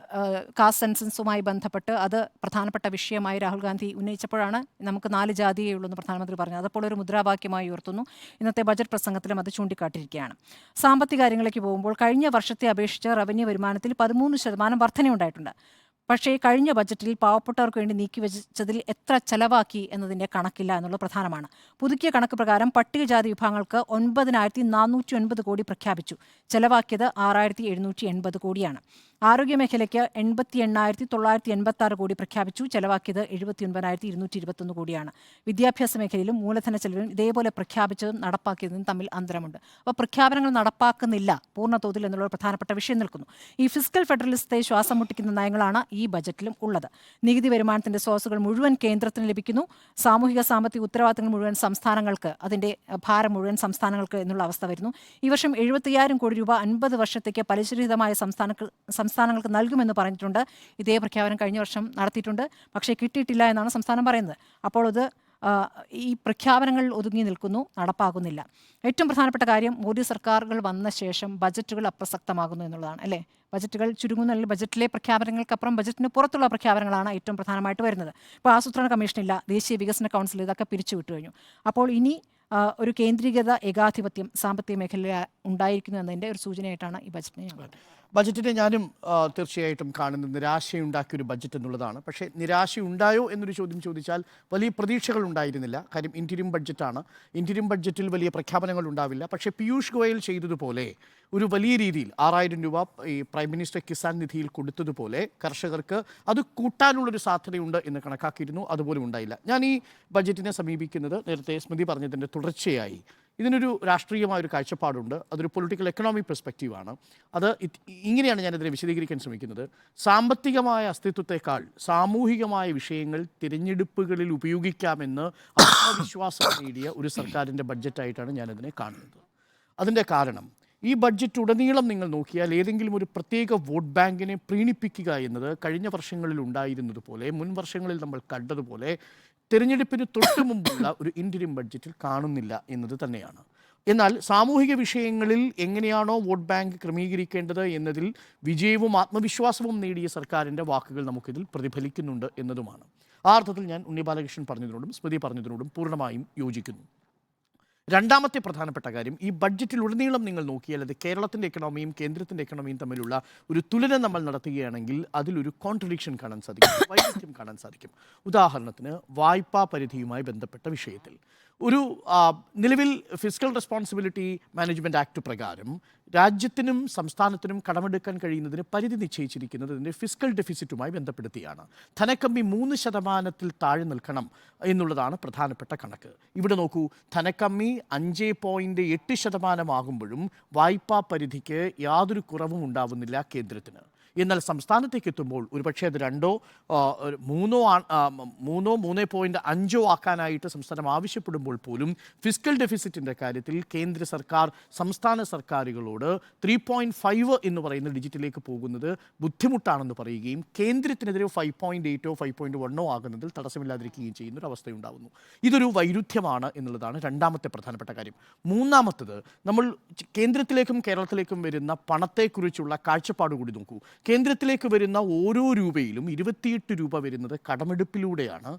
കാസ്റ്റ് സെൻസസുമായി ബന്ധപ്പെട്ട് അത് പ്രധാനപ്പെട്ട വിഷയമായി രാഹുൽ ഗാന്ധി ഉന്നയിച്ചപ്പോഴാണ് നമുക്ക് 4 ജാതിയേ ഉള്ളൂ എന്ന് പ്രധാനമന്ത്രി പറഞ്ഞത്. അതപ്പോൾ ഒരു മുദ്രാവാക്യമായി ഉയർത്തുന്നു. ഇന്നത്തെ ബജറ്റ് പ്രസംഗത്തിലും അത് ചൂണ്ടിക്കാട്ടിയിരിക്കുകയാണ്. സാമ്പത്തിക കാര്യങ്ങളിലേക്ക് പോകുമ്പോൾ കഴിഞ്ഞ വർഷത്തെ അപേക്ഷിച്ച് റവന്യൂ വരുമാനത്തിൽ 13% വർധനയുണ്ടായിട്ടുണ്ട്. പക്ഷേ കഴിഞ്ഞ ബജറ്റിൽ പാവപ്പെട്ടവർക്ക് വേണ്ടി നീക്കിവെച്ചതിൽ എത്ര ചെലവാക്കി എന്നതിൻ്റെ കണക്കില്ല എന്നുള്ളത് പ്രധാനമാണ്. പുതുക്കിയ കണക്ക് പ്രകാരം പട്ടികജാതി വിഭാഗങ്ങൾക്ക് 9,409 കോടി പ്രഖ്യാപിച്ചു. ചെലവാക്കിയത് 6,780 കോടിയാണ്. ആരോഗ്യമേഖലയ്ക്ക് 88,986 കോടി പ്രഖ്യാപിച്ചു. ചെലവാക്കിയത് 79,221 കോടിയാണ്. വിദ്യാഭ്യാസ മേഖലയിലും മൂലധന ചെലവിലും ഇതേപോലെ പ്രഖ്യാപിച്ചതും നടപ്പാക്കിയതും തമ്മിൽ അന്തരമുണ്ട്. അപ്പോൾ പ്രഖ്യാപനങ്ങൾ നടപ്പാക്കുന്നില്ല പൂർണ്ണതോതിൽ എന്നുള്ള പ്രധാനപ്പെട്ട വിഷയം നിൽക്കുന്നു. ഈ ഫിസ്ക്കൽ ഫെഡറലിസത്തെ ശ്വാസം മുട്ടിക്കുന്ന നയങ്ങളാണ് ഈ ബജറ്റിലും ഉള്ളത്. നികുതി വരുമാനത്തിന്റെ സോഴ്സുകൾ മുഴുവൻ കേന്ദ്രത്തിന് ലഭിക്കുന്നു. സാമൂഹിക സാമ്പത്തിക ഉത്തരവാദിത്തങ്ങൾ മുഴുവൻ സംസ്ഥാനങ്ങൾക്ക്, അതിൻ്റെ ഭാരം മുഴുവൻ സംസ്ഥാനങ്ങൾക്ക് എന്നുള്ള അവസ്ഥ വരുന്നു. ഈ വർഷം 75,000 കോടി രൂപ 50 വർഷത്തേക്ക് പലിശരഹിതമായ സംസ്ഥാനങ്ങൾക്ക് നൽകുമെന്ന് പറഞ്ഞിട്ടുണ്ട്. ഇതേ പ്രഖ്യാപനം കഴിഞ്ഞ വർഷം നടത്തിയിട്ടുണ്ട്. പക്ഷേ കിട്ടിയിട്ടില്ല എന്നാണ് സംസ്ഥാനം പറയുന്നത്. അപ്പോൾ അത് ഈ പ്രഖ്യാപനങ്ങളിൽ ഒതുങ്ങി നിൽക്കുന്നു, നടപ്പാകുന്നില്ല. ഏറ്റവും പ്രധാനപ്പെട്ട കാര്യം, മോദി സർക്കാരുകൾ വന്ന ശേഷം ബജറ്റുകൾ അപ്രസക്തമാകുന്നു എന്നുള്ളതാണ്. അല്ലേ, ബജറ്റുകൾ ചുരുങ്ങുന്നു. അല്ലെങ്കിൽ ബജറ്റിലെ പ്രഖ്യാപനങ്ങൾക്കപ്പുറം ബജറ്റിന് പുറത്തുള്ള പ്രഖ്യാപനങ്ങളാണ് ഏറ്റവും പ്രധാനമായിട്ട് വരുന്നത്. ഇപ്പോൾ ആസൂത്രണ കമ്മീഷനില്ല, ദേശീയ വികസന കൗൺസിൽ, ഇതൊക്കെ പിരിച്ചുവിട്ടു കഴിഞ്ഞു. അപ്പോൾ ഇനി ഒരു കേന്ദ്രീകൃത ഏകാധിപത്യം സാമ്പത്തിക മേഖലയിൽ ഉണ്ടായിരിക്കുന്നു എന്നതിൻ്റെ ഒരു സൂചനയായിട്ടാണ് ഈ ബജറ്റിനെ ബജറ്റിനെ ഞാനും തീർച്ചയായിട്ടും കാണുന്നത് നിരാശയുണ്ടാക്കിയൊരു ബജറ്റ് എന്നുള്ളതാണ്. പക്ഷേ നിരാശയുണ്ടായോ എന്നൊരു ചോദ്യം ചോദിച്ചാൽ വലിയ പ്രതീക്ഷകൾ ഉണ്ടായിരുന്നില്ല. കാര്യം ഇൻറ്റീരിയം ബഡ്ജറ്റാണ്. ഇൻറ്റീരിയം ബഡ്ജറ്റിൽ വലിയ പ്രഖ്യാപനങ്ങൾ ഉണ്ടാവില്ല. പക്ഷേ പീയൂഷ് ഗോയൽ ചെയ്തതുപോലെ ഒരു വലിയ രീതിയിൽ 6,000 രൂപ ഈ പ്രൈം മിനിസ്റ്റർ കിസാൻ നിധിയിൽ കൊടുത്തതുപോലെ കർഷകർക്ക് അത് കൂട്ടാനുള്ളൊരു സാധ്യതയുണ്ട് എന്ന് കണക്കാക്കിയിരുന്നു. അതുപോലും ഉണ്ടായില്ല. ഞാൻ ഈ ബജറ്റിനെ സമീപിക്കുന്നത് നേരത്തെ സ്മൃതി പറഞ്ഞതിൻ്റെ തുടർച്ചയായി ഇതിനൊരു രാഷ്ട്രീയമായ ഒരു കാഴ്ചപ്പാടുണ്ട്. അതൊരു പൊളിറ്റിക്കൽ എക്കണോമിക് പെർസ്പെക്റ്റീവാണ്. അത് ഇങ്ങനെയാണ് ഞാനിതിനെ വിശദീകരിക്കാൻ ശ്രമിക്കുന്നത്. സാമ്പത്തികമായ അസ്തിത്വത്തെക്കാൾ സാമൂഹികമായ വിഷയങ്ങൾ തിരഞ്ഞെടുപ്പുകളിൽ ഉപയോഗിക്കാമെന്ന് ആത്മവിശ്വാസം നേടിയ ഒരു സർക്കാരിൻ്റെ ബഡ്ജറ്റായിട്ടാണ് ഞാനതിനെ കാണുന്നത്. അതിൻ്റെ കാരണം, ഈ ബഡ്ജറ്റ് ഉടനീളം നിങ്ങൾ നോക്കിയാൽ ഏതെങ്കിലും ഒരു പ്രത്യേക വോട്ട് ബാങ്കിനെ പ്രീണിപ്പിക്കുക എന്നത് കഴിഞ്ഞ വർഷങ്ങളിൽ ഉണ്ടായിരുന്നതുപോലെ, മുൻ വർഷങ്ങളിൽ നമ്മൾ കണ്ടതുപോലെ തിരഞ്ഞെടുപ്പിന് തൊട്ടു മുമ്പുള്ള ഒരു ഇൻറ്ററിം ബഡ്ജറ്റിൽ കാണുന്നില്ല എന്നത് തന്നെയാണ്. എന്നാൽ സാമൂഹിക വിഷയങ്ങളിൽ എങ്ങനെയാണോ വോട്ട് ബാങ്ക് ക്രമീകരിക്കേണ്ടത് എന്നതിൽ വിജയവും ആത്മവിശ്വാസവും നേടിയ സർക്കാരിൻ്റെ വാക്കുകൾ നമുക്കിതിൽ പ്രതിഫലിക്കുന്നുണ്ട് എന്നതുമാണ്. ആ അർത്ഥത്തിൽ ഞാൻ ഉണ്ണി ബാലകൃഷ്ണൻ പറഞ്ഞതിനോടും സ്മൃതി പറഞ്ഞതിനോടും പൂർണ്ണമായും യോജിക്കുന്നു. രണ്ടാമത്തെ പ്രധാനപ്പെട്ട കാര്യം, ഈ ബഡ്ജറ്റിൽ ഉടനീളം നിങ്ങൾ നോക്കിയാൽ അത് കേരളത്തിൻ്റെ എക്കണോമിയും കേന്ദ്രത്തിൻ്റെ എക്കണോമിയും തമ്മിലുള്ള ഒരു തുലനം നമ്മൾ നടത്തുകയാണെങ്കിൽ അതിലൊരു കോൺട്രഡിക്ഷൻ കാണാൻ സാധിക്കും, വൈരുദ്ധ്യം കാണാൻ സാധിക്കും. ഉദാഹരണത്തിന് വായ്പാ പരിധിയുമായി ബന്ധപ്പെട്ട വിഷയത്തിൽ ഒരു നിലവിൽ ഫിസ്ക്കൽ റെസ്പോൺസിബിലിറ്റി മാനേജ്മെൻറ്റ് ആക്ട് പ്രകാരം രാജ്യത്തിനും സംസ്ഥാനത്തിനും കടമെടുക്കാൻ കഴിയുന്നതിന് പരിധി നിശ്ചയിച്ചിരിക്കുന്നത് ഇതിൻ്റെ ഫിസ്ക്കൽ ഡെഫിസിറ്റുമായി ബന്ധപ്പെടുത്തിയാണ്. ധനക്കമ്മി 3% താഴെ നിൽക്കണം എന്നുള്ളതാണ് പ്രധാനപ്പെട്ട കണക്ക്. ഇവിടെ നോക്കൂ, ധനക്കമ്മി 5.8% ആകുമ്പോഴും വായ്പാ പരിധിക്ക് യാതൊരു കുറവും ഉണ്ടാവുന്നില്ല കേന്ദ്രത്തിന്. എന്നാൽ സംസ്ഥാനത്തേക്ക് എത്തുമ്പോൾ ഒരുപക്ഷെ അത് 2 3 3.5 ആക്കാനായിട്ട് സംസ്ഥാനം ആവശ്യപ്പെടുമ്പോൾ പോലും ഫിസ്ക്കൽ ഡെഫിസിറ്റിൻ്റെ കാര്യത്തിൽ കേന്ദ്ര സർക്കാർ സംസ്ഥാന സർക്കാരുകളോട് 3.5 എന്ന് പറയുന്ന ഡിജിറ്റിലേക്ക് പോകുന്നത് ബുദ്ധിമുട്ടാണെന്ന് പറയുകയും കേന്ദ്രത്തിനെതിരെ 5.8 5.1 ആകുന്നതിൽ തടസ്സമില്ലാതിരിക്കുകയും ചെയ്യുന്നൊരവസ്ഥയുണ്ടാകുന്നു. ഇതൊരു വൈരുദ്ധ്യമാണ് എന്നുള്ളതാണ് രണ്ടാമത്തെ പ്രധാനപ്പെട്ട കാര്യം. മൂന്നാമത്തത്, നമ്മൾ കേന്ദ്രത്തിലേക്കും കേരളത്തിലേക്കും വരുന്ന പണത്തെക്കുറിച്ചുള്ള കാഴ്ചപ്പാട് കൂടി നോക്കൂ. കേന്ദ്രത്തിലേക്ക് വരുന്ന ഓരോ രൂപയിലും 28 രൂപ വരുന്നത് കടമെടുപ്പിലൂടെയാണ്.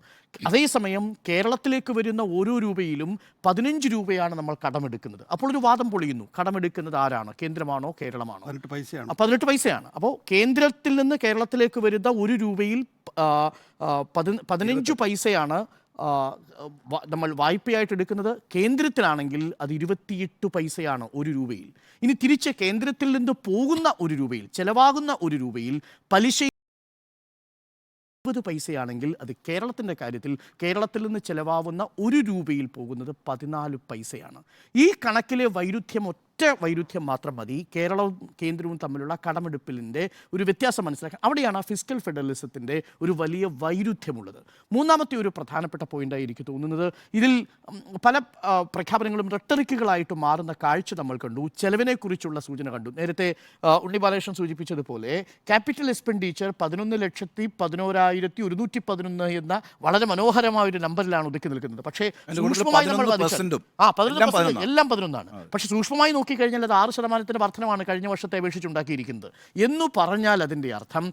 അതേസമയം കേരളത്തിലേക്ക് വരുന്ന ഓരോ രൂപയിലും 15 രൂപയാണ് നമ്മൾ കടമെടുക്കുന്നത്. അപ്പോൾ ഒരു വാദം പൊളിയുന്നു, കടമെടുക്കുന്നത് ആരാണ്, കേന്ദ്രമാണോ കേരളമാണോ? 18 പൈസയാണ്. അപ്പോൾ കേന്ദ്രത്തിൽ നിന്ന് കേരളത്തിലേക്ക് വരുന്ന ഒരു രൂപയിൽ 15 പൈസയാണ് നമ്മൾ വായ്പയായിട്ട് എടുക്കുന്നത്. കേന്ദ്രത്തിലാണെങ്കിൽ അത് 28 പൈസയാണ് ഒരു രൂപയിൽ. ഇനി തിരിച്ച് കേന്ദ്രത്തിൽ നിന്ന് പോകുന്ന ഒരു രൂപയിൽ, ചെലവാകുന്ന ഒരു രൂപയിൽ പലിശ 20 പൈസയാണെങ്കിൽ അത് കേരളത്തിൻ്റെ കാര്യത്തിൽ കേരളത്തിൽ നിന്ന് ചെലവാകുന്ന ഒരു രൂപയിൽ പോകുന്നത് 14 പൈസയാണ്. ഈ കണക്കിലെ വൈരുദ്ധ്യം വൈരുദ്ധ്യം മാത്രം മതി കേരളവും കേന്ദ്രവും തമ്മിലുള്ള കടമെടുപ്പിൻ്റെ ഒരു വ്യത്യാസം മനസ്സിലാക്കാൻ. അവിടെയാണ് ഫിസ്ക്കൽ ഫെഡറലിസത്തിൻ്റെ ഒരു വലിയ വൈരുദ്ധ്യമുള്ളത്. മൂന്നാമത്തെ ഒരു പ്രധാനപ്പെട്ട പോയിൻ്റായി എനിക്ക് തോന്നുന്നത്, ഇതിൽ പല പ്രഖ്യാപനങ്ങളും റെട്ടറിക്കുകളായിട്ട് മാറുന്ന കാഴ്ച നമ്മൾ കണ്ടു. ചെലവിനെക്കുറിച്ചുള്ള സൂചന കണ്ടു. നേരത്തെ ഉണ്ണി ബാലകൃഷ്ണൻ സൂചിപ്പിച്ചതുപോലെ ക്യാപിറ്റൽ എക്സ്പെൻഡിച്ചർ 11,11,111 എന്ന വളരെ മനോഹരമായ ഒരു നമ്പറിലാണ് ഒതുക്കി നിൽക്കുന്നത്. പക്ഷേ സൂക്ഷ്മമായി നമ്മൾ എല്ലാം 11ആണ്. പക്ഷേ സൂക്ഷ്മമായി നോക്കിക്കഴിഞ്ഞാൽ അത് 6% വർധനമാണ് കഴിഞ്ഞ വർഷത്തെ അപേക്ഷിച്ചുണ്ടാക്കിയിരിക്കുന്നത് എന്ന് പറഞ്ഞാൽ അതിൻ്റെ അർത്ഥം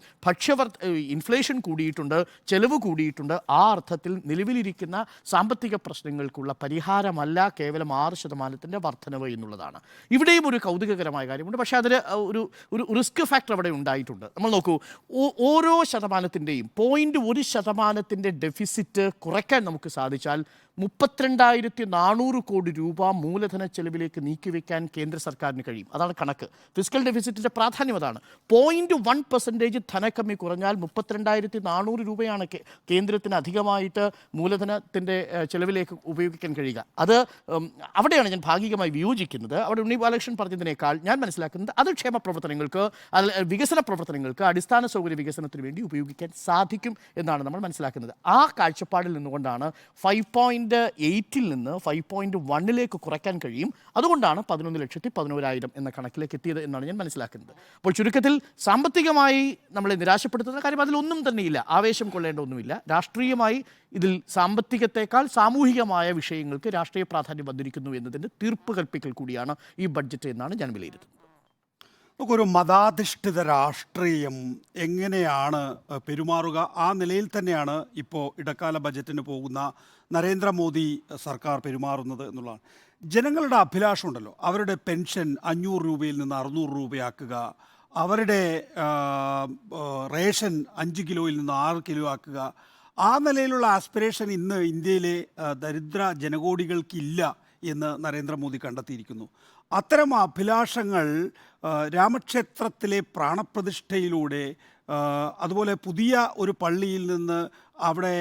ഇൻഫ്ലേഷൻ കൂടിയിട്ടുണ്ട്, ചെലവ് കൂടിയിട്ടുണ്ട്. ആ അർത്ഥത്തിൽ നിലവിലിരിക്കുന്ന സാമ്പത്തിക പ്രശ്നങ്ങൾക്കുള്ള പരിഹാരമല്ല കേവലം 6% വർധനവ് എന്നുള്ളതാണ്. ഇവിടെയും ഒരു കൗതുകകരമായ കാര്യമുണ്ട്. പക്ഷേ അതിൽ ഒരു റിസ്ക് ഫാക്ടർ അവിടെ ഉണ്ടായിട്ടുണ്ട്. നമ്മൾ നോക്കൂ, ഓരോ ശതമാനത്തിൻ്റെയും 0.1% ഡെഫിസിറ്റ് കുറയ്ക്കാൻ നമുക്ക് സാധിച്ചാൽ 32,400 കോടി രൂപ മൂലധന ചെലവിലേക്ക് നീക്കിവെക്കാൻ കേന്ദ്ര സർക്കാരിന് കഴിയും. അതാണ് കണക്ക്. ഫിസ്ക്കൽ ഡെഫിസിറ്റിൻ്റെ പ്രാധാന്യം അതാണ്. 0.1% ധനക്കമ്മി കുറഞ്ഞാൽ 32,400 രൂപയാണ് കേന്ദ്രത്തിന് അധികമായിട്ട് മൂലധനത്തിൻ്റെ ചെലവിലേക്ക് ഉപയോഗിക്കാൻ കഴിയുക. അത് അവിടെയാണ് ഞാൻ ഭാഗികമായി വിയോജിക്കുന്നത്. അവിടെ ഉണ്ണി ബാലകൃഷ്ണൻ പറഞ്ഞതിനേക്കാൾ ഞാൻ മനസ്സിലാക്കുന്നത് അത് ക്ഷേമ പ്രവർത്തനങ്ങൾക്ക്, വികസന പ്രവർത്തനങ്ങൾക്ക്, അടിസ്ഥാന സൗകര്യ വികസനത്തിന് വേണ്ടി ഉപയോഗിക്കാൻ സാധിക്കും എന്നാണ് നമ്മൾ മനസ്സിലാക്കുന്നത്. ആ കാഴ്ചപ്പാടിൽ നിന്നുകൊണ്ടാണ് 5.8 നിന്ന് 5.1 കുറയ്ക്കാൻ കഴിയും. അതുകൊണ്ടാണ് 11,11,000 എന്ന കണക്കിലേക്ക് എത്തിയത് എന്നാണ് ഞാൻ മനസ്സിലാക്കുന്നത്. അപ്പോൾ ചുരുക്കത്തിൽ സാമ്പത്തികമായി നമ്മളെ നിരാശപ്പെടുത്തുന്ന കാര്യം അതിലൊന്നും തന്നെയില്ല. ആവേശം കൊള്ളേണ്ട ഒന്നുമില്ല. രാഷ്ട്രീയമായി ഇതിൽ സാമ്പത്തികത്തെക്കാൾ സാമൂഹികമായ വിഷയങ്ങൾക്ക് രാഷ്ട്രീയ പ്രാധാന്യം വന്നിരിക്കുന്നു എന്നതിൻ്റെ തീർപ്പ് കൽപ്പിക്കൽ കൂടിയാണ് ഈ ബഡ്ജറ്റ് എന്നാണ് ഞാൻ വിലയിരുത്തുന്നത്. നമുക്കൊരു മതാധിഷ്ഠിത രാഷ്ട്രീയം എങ്ങനെയാണ് പെരുമാറുക, ആ നിലയിൽ തന്നെയാണ് ഇപ്പോൾ ഇടക്കാല ബജറ്റിന് പോകുന്ന നരേന്ദ്രമോദി സർക്കാർ പെരുമാറുന്നത് എന്നുള്ളതാണ്. ജനങ്ങളുടെ അഭിലാഷമുണ്ടല്ലോ, അവരുടെ പെൻഷൻ 500 രൂപയിൽ നിന്ന് 600 രൂപയാക്കുക, അവരുടെ റേഷൻ 5 കിലോയിൽ നിന്ന് 6 കിലോ ആക്കുക. ആ നിലയിലുള്ള ആസ്പിറേഷൻ ഇന്ന് ഇന്ത്യയിലെ ദരിദ്ര ജനകോടികൾക്കില്ല എന്ന് നരേന്ദ്രമോദി കണ്ടെത്തിയിരിക്കുന്നു. അത്തരം അഭിലാഷങ്ങൾ രാമക്ഷേത്രത്തിലെ പ്രാണപ്രതിഷ്ഠയിലൂടെ അതുപോലെ പുതിയ ഒരു പള്ളിയിൽ നിന്ന് അവിടെ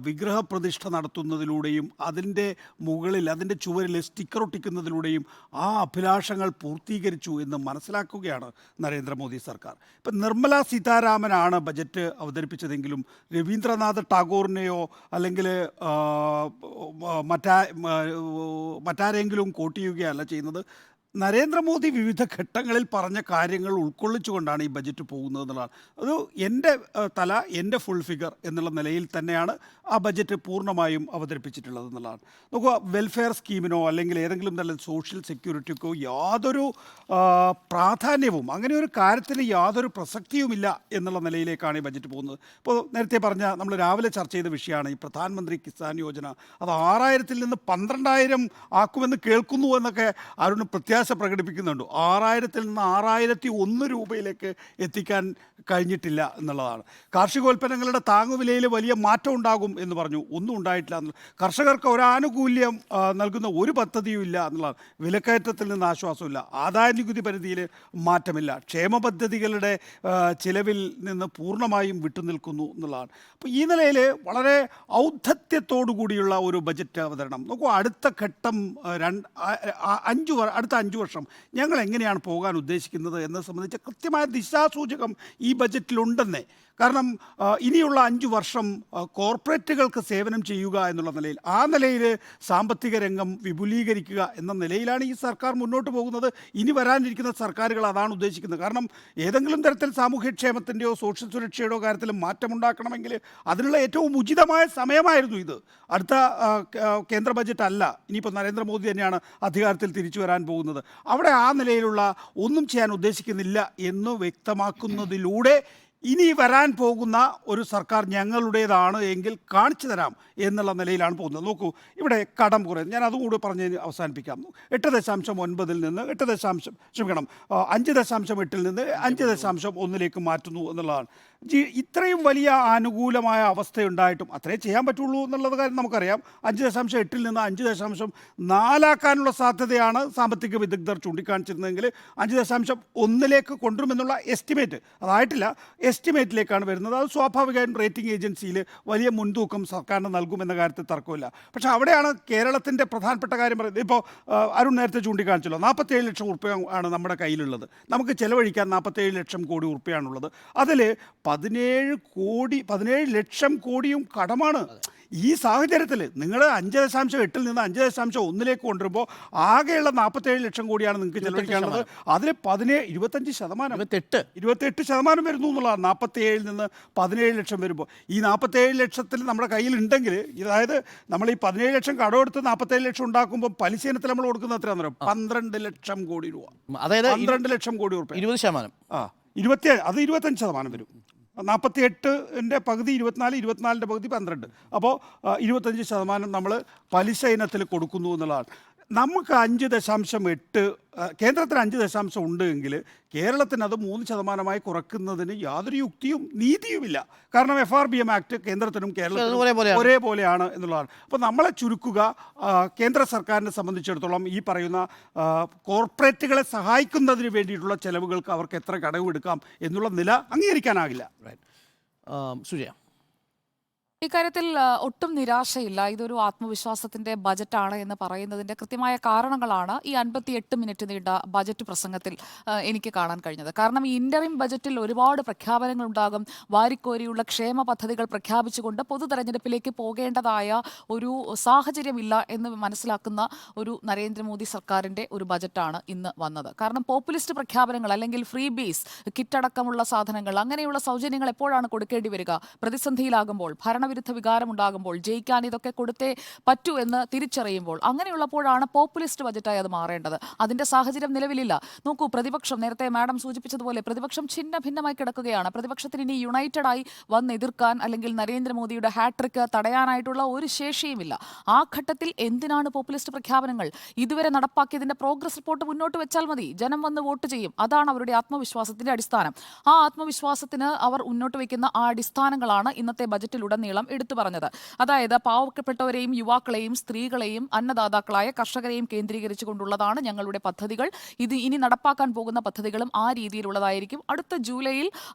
വിഗ്രഹപ്രതിഷ്ഠ നടത്തുന്നതിലൂടെയും അതിൻ്റെ മുകളിൽ അതിൻ്റെ ചുവരിൽ സ്റ്റിക്കർ ഒട്ടിക്കുന്നതിലൂടെയും ആ അഭിലാഷങ്ങൾ പൂർത്തീകരിച്ചു എന്ന് മനസ്സിലാക്കുകയാണ് നരേന്ദ്രമോദി സർക്കാർ. ഇപ്പം നിർമ്മല സീതാരാമനാണ് ബജറ്റ് അവതരിപ്പിച്ചതെങ്കിലും രവീന്ദ്രനാഥ് ടാഗോറിനെയോ അല്ലെങ്കിൽ മറ്റാരെങ്കിലും കോട്ട് ചെയ്യുകയല്ല ചെയ്യുന്നത്. നരേന്ദ്രമോദി വിവിധ ഘട്ടങ്ങളിൽ പറഞ്ഞ കാര്യങ്ങൾ ഉൾക്കൊള്ളിച്ചുകൊണ്ടാണ് ഈ ബജറ്റ് പോകുന്നത് എന്നുള്ളതാണ്. അത് എൻ്റെ എൻ്റെ ഫുൾ ഫിഗർ എന്നുള്ള നിലയിൽ തന്നെയാണ് ആ ബജറ്റ് പൂർണ്ണമായും അവതരിപ്പിച്ചിട്ടുള്ളത് എന്നുള്ളതാണ്. നോക്കുക, വെൽഫെയർ സ്കീമിനോ അല്ലെങ്കിൽ ഏതെങ്കിലും തരം സോഷ്യൽ സെക്യൂരിറ്റിക്കോ യാതൊരു പ്രാധാന്യവും അങ്ങനെ ഒരു കാര്യത്തിന് യാതൊരു പ്രസക്തിയുമില്ല എന്നുള്ള നിലയിലേക്കാണ് ഈ ബജറ്റ് പോകുന്നത്. ഇപ്പോൾ നേരത്തെ പറഞ്ഞ നമ്മൾ രാവിലെ ചർച്ച ചെയ്ത വിഷയമാണ് ഈ പ്രധാനമന്ത്രി കിസാൻ യോജന. അത് 6000-ൽ നിന്ന് 12,000 ആക്കുമെന്ന് കേൾക്കുന്നു എന്നൊക്കെ അരുണ് പ്രത്യാശ പ്രകടിപ്പിക്കുന്നുണ്ട്. 6000-ൽ നിന്ന് 6001 രൂപയിലേക്ക് എത്തിക്കാൻ കഴിഞ്ഞിട്ടില്ല എന്നുള്ളതാണ്. കാർഷികോൽപ്പന്നങ്ങളുടെ താങ്ങുവിലയിൽ വലിയ മാറ്റം ഉണ്ടാകും എന്ന് പറഞ്ഞു, ഒന്നും ഉണ്ടായിട്ടില്ല എന്നുള്ള. കർഷകർക്ക് ഒരാനുകൂല്യം നൽകുന്ന ഒരു പദ്ധതിയും ഇല്ല എന്നുള്ളതാണ്. വിലക്കയറ്റത്തിൽ നിന്ന് ആശ്വാസമില്ല, ആദായ നികുതി പരിധിയിൽ മാറ്റമില്ല, ക്ഷേമ പദ്ധതികളുടെ ചിലവിൽ നിന്ന് പൂർണ്ണമായും വിട്ടുനിൽക്കുന്നു എന്നുള്ളതാണ്. അപ്പോൾ ഈ നിലയിൽ വളരെ ഔദ്ധത്യത്തോടു കൂടിയുള്ള ഒരു ബജറ്റ് അവതരണം. നോക്കൂ, അടുത്ത ഘട്ടം അടുത്ത 5 വർഷം ഞങ്ങൾ എങ്ങനെയാണ് പോകാൻ ഉദ്ദേശിക്കുന്നത് എന്നത് സംബന്ധിച്ച കൃത്യമായ ദിശാസൂചകം ഈ ബജറ്റിലുണ്ടെന്നേ. കാരണം ഇനിയുള്ള 5 വർഷം കോർപ്പറേറ്റുകൾക്ക് സേവനം ചെയ്യുക എന്നുള്ള നിലയിൽ, ആ നിലയിൽ സാമ്പത്തിക രംഗം വിപുലീകരിക്കുക എന്ന നിലയിലാണ് ഈ സർക്കാർ മുന്നോട്ട് പോകുന്നത്. ഇനി വരാനിരിക്കുന്ന സർക്കാരുകൾ അതാണ് ഉദ്ദേശിക്കുന്നത്. കാരണം ഏതെങ്കിലും തരത്തിൽ സാമൂഹ്യക്ഷേമത്തിൻ്റെയോ സോഷ്യൽ സുരക്ഷയുടെയോ കാര്യത്തിൽ മാറ്റമുണ്ടാക്കണമെങ്കിൽ അതിനുള്ള ഏറ്റവും ഉചിതമായ സമയമായിരുന്നു ഇത്. അടുത്ത കേന്ദ്ര ബജറ്റ് അല്ല, ഇനിയിപ്പോൾ നരേന്ദ്രമോദി തന്നെയാണ് അധികാരത്തിൽ തിരിച്ചു വരാൻ പോകുന്നത്. അവിടെ ആ നിലയിലുള്ള ഒന്നും ചെയ്യാൻ ഉദ്ദേശിക്കുന്നില്ല എന്ന് വ്യക്തമാക്കുന്നതിലൂടെ ഇനി വരാൻ പോകുന്ന ഒരു സർക്കാർ ഞങ്ങളുടേതാണ് എങ്കിൽ കാണിച്ചു തരാം എന്നുള്ള നിലയിലാണ് പോകുന്നത്. നോക്കൂ, ഇവിടെ കടം കുറയുന്നു. ഞാൻ അതും കൂടി പറഞ്ഞ് അവസാനിപ്പിക്കാം. 8.9-ൽ നിന്ന് 5.8-ൽ നിന്ന് 5.1-ലേക്ക് മാറ്റുന്നു എന്നുള്ളതാണ്. ഇത്രയും വലിയ അനുകൂലമായ അവസ്ഥയുണ്ടായിട്ടും അത്രേ ചെയ്യാൻ പറ്റുള്ളൂ എന്നുള്ളത് കാര്യം നമുക്കറിയാം. 5.8-ൽ നിന്ന് 5.4 സാധ്യതയാണ് സാമ്പത്തിക വിദഗ്ധർ ചൂണ്ടിക്കാണിച്ചിരുന്നതെങ്കിൽ 5.1-ലേക്ക് കൊണ്ടുവരുമെന്നുള്ള എസ്റ്റിമേറ്റ് അതായിട്ടില്ല, എസ്റ്റിമേറ്റിലേക്കാണ് വരുന്നത്. അത് സ്വാഭാവികമായും റേറ്റിംഗ് ഏജൻസിയിൽ വലിയ മുൻതൂക്കം സർക്കാരിന് നൽകുമെന്ന കാര്യത്തിൽ തർക്കമില്ല. പക്ഷേ അവിടെയാണ് കേരളത്തിൻ്റെ പ്രധാനപ്പെട്ട കാര്യം പറയുന്നത്. ഇപ്പോൾ അരുൺ നേരത്തെ ചൂണ്ടിക്കാണിച്ചല്ലോ, 47 ലക്ഷം ഉറുപ്പ്യ ആണ് നമ്മുടെ കയ്യിലുള്ളത്. നമുക്ക് ചെലവഴിക്കാൻ 47 ലക്ഷം കോടി ഉറുപ്പ്യയാണുള്ളത്. അതിൽ 17 ലക്ഷം കോടിയും കടമാണ്. ഈ സാഹചര്യത്തിൽ നിങ്ങൾ 5.8-ൽ നിന്ന് 5.1-ലേക്ക് കൊണ്ടുവരുമ്പോൾ ആകെയുള്ള 47 ലക്ഷം കോടിയാണ് നിങ്ങൾക്ക് ചെലവഴിക്കാനുള്ളത്. അതിൽ 28% വരുന്നു എന്നുള്ളതാണ്. 47-ൽ നിന്ന് 17 ലക്ഷം വരുമ്പോൾ ഈ 47 ലക്ഷത്തിൽ നമ്മുടെ കയ്യിലുണ്ടെങ്കിൽ, അതായത് നമ്മൾ ഈ 17 ലക്ഷം കടമെടുത്ത് 47 ലക്ഷം ഉണ്ടാക്കുമ്പോൾ പലിശ ഇനത്തിൽ നമ്മൾ കൊടുക്കുന്നത് എത്രയാണെന്ന് അറിയാം? 12 ലക്ഷം കോടി രൂപ. അതായത് 12 ലക്ഷം കോടി രൂപ. 20%. അത് 25% വരും. 48-ൻ്റെ പകുതി 24, 24-ൻ്റെ പകുതി 12. അപ്പോൾ 25% നമ്മൾ പലിശ ഇനത്തിൽ കൊടുക്കുന്നു എന്നുള്ളതാണ്. നമുക്ക് 5.8, കേന്ദ്രത്തിന് 5 ഉണ്ട് എങ്കിൽ കേരളത്തിന് അത് 3% കുറയ്ക്കുന്നതിന് യാതൊരു യുക്തിയും നീതിയുമില്ല. കാരണം FRBM ആക്ട് കേന്ദ്രത്തിനും കേരളത്തിനും ഒരേപോലെയാണ് എന്നുള്ളതാണ്. അപ്പോൾ നമ്മളെ ചുരുക്കുക, കേന്ദ്ര സർക്കാരിനെ സംബന്ധിച്ചിടത്തോളം ഈ പറയുന്ന കോർപ്പറേറ്റുകളെ സഹായിക്കുന്നതിന് വേണ്ടിയിട്ടുള്ള ചെലവുകൾക്ക് അവർക്ക് എത്ര കടമെടുക്കാം എന്നുള്ള നില അംഗീകരിക്കാനാകില്ല. സുജയ, ഇക്കാര്യത്തിൽ ഒട്ടും നിരാശയില്ല. ഇതൊരു ആത്മവിശ്വാസത്തിന്റെ ബജറ്റാണ് എന്ന് പറയുന്നതിന്റെ കൃത്യമായ കാരണങ്ങളാണ് ഈ 58 മിനിറ്റ് നീണ്ട ബജറ്റ് പ്രസംഗത്തിൽ എനിക്ക് കാണാൻ കഴിഞ്ഞത്. കാരണം ഈ ഇന്ററിം ബജറ്റിൽ ഒരുപാട് പ്രഖ്യാപനങ്ങൾ ഉണ്ടാകും. വാരിക്കോരിയുള്ള ക്ഷേമ പദ്ധതികൾ പ്രഖ്യാപിച്ചുകൊണ്ട് പൊതു തെരഞ്ഞെടുപ്പിലേക്ക് പോകേണ്ടതായ ഒരു സാഹചര്യമില്ല എന്ന് മനസ്സിലാക്കുന്ന ഒരു നരേന്ദ്രമോദി സർക്കാരിന്റെ ഒരു ബജറ്റാണ് ഇന്ന് വന്നത്. കാരണം പോപ്പുലിസ്റ്റ് പ്രഖ്യാപനങ്ങൾ അല്ലെങ്കിൽ ഫ്രീ ബേസ് കിറ്റ് അടക്കമുള്ള സാധനങ്ങൾ, അങ്ങനെയുള്ള സൗജന്യങ്ങൾ എപ്പോഴാണ് കൊടുക്കേണ്ടി വരിക? പ്രതിസന്ധിയിലാകുമ്പോൾ, ഭരണവിരുദ്ധ വികാരമുണ്ടാകുമ്പോൾ, ജയിക്കാൻ ഇതൊക്കെ കൊടുത്തേ പറ്റൂ എന്ന് തിരിച്ചറിയുമ്പോൾ, അങ്ങനെയുള്ളപ്പോഴാണ് പോപ്പുലിസ്റ്റ് ബജറ്റായി അത് മാറേണ്ടത്. അതിന്റെ സാഹചര്യം നിലവിലില്ല. നോക്കൂ, പ്രതിപക്ഷം, നേരത്തെ മാഡം സൂചിപ്പിച്ചതുപോലെ പ്രതിപക്ഷം ഛിന്ന ഭിന്നമായി കിടക്കുകയാണ്. പ്രതിപക്ഷത്തിന് ഇനി യുണൈറ്റഡ് ആയി വന്ന് എതിർക്കാൻ അല്ലെങ്കിൽ നരേന്ദ്രമോദിയുടെ ഹാട്രിക്ക് തടയാനായിട്ടുള്ള ഒരു ശേഷിയുമില്ല. ആ ഘട്ടത്തിൽ എന്തിനാണ് പോപ്പുലിസ്റ്റ് പ്രഖ്യാപനങ്ങൾ? ഇതുവരെ നടപ്പാക്കിയതിന്റെ പ്രോഗ്രസ് റിപ്പോർട്ട് മുന്നോട്ട് വെച്ചാൽ മതി, ജനം വന്ന് വോട്ട് ചെയ്യും. അതാണ് അവരുടെ ആത്മവിശ്വാസത്തിന്റെ അടിസ്ഥാനം. ആ ആത്മവിശ്വാസത്തിന് അവർ മുന്നോട്ട് വയ്ക്കുന്ന ആ അടിസ്ഥാനങ്ങളാണ് ഇന്നത്തെ ബജറ്റിലുടനീളം ഉടനീളം എടുത്തു പറഞ്ഞത്. അതായത് പാവപ്പെട്ടവരെയും യുവാക്കളെയും സ്ത്രീകളെയും അന്നദാതാക്കളായ കർഷകരെയും കേന്ദ്രീകരിച്ചുകൊണ്ടുള്ളതാണ് ഞങ്ങളുടെ പദ്ധതികൾ. ഇത് ഇനി നടപ്പാക്കാൻ പോകുന്ന പദ്ധതികളും ആ രീതിയിലുള്ളതായിരിക്കും. അടുത്ത ജൂലൈയിൽ